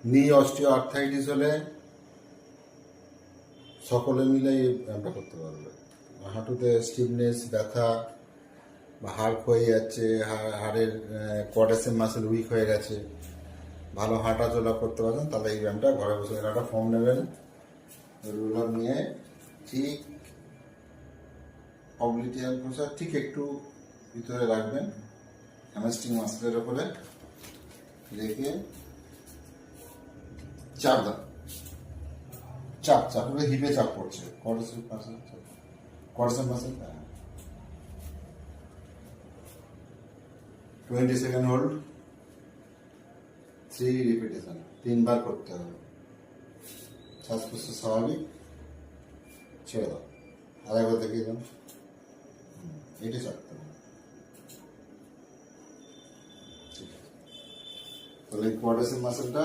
নি osteo arthritis হলে সকলে মিলে এই ব্যায়ামটা করতে পারবে। হাঁটুতে স্টিফনেস, ব্যথা বা হাড় ক্ষয়ে যাচ্ছে, হাড়ের কোয়াড্রাসেপ মাসেল উইক হয়ে গেছে, ভালো হাঁটা চলা করতে পারবেন, তাহলে এই ব্যায়ামটা ঘরে বসে একটা ফর্ম নেবেন, রুলার নিয়ে ঠিক অবলিটিয়াল প্রসার ঠিক একটু ভিতরে রাখবেন, হ্যামস্ট্রিং মাসেলের ওপরে রেখে চাপ দাও, চাপ চাপ হিপে চাপ পড়ছে, quadricep muscle, quadricep muscle. 20 second hold, 3 repetition, 3 বার করতে হবে। শ্বাস প্রশ্বাস স্বাভাবিক, ছেড়ে দাও, আরেকবার দেখিয়ে দাও, এটা চাপতে হবে। ঠিক আছে, তাহলে কোয়াড্রাসেপ মাসেলটা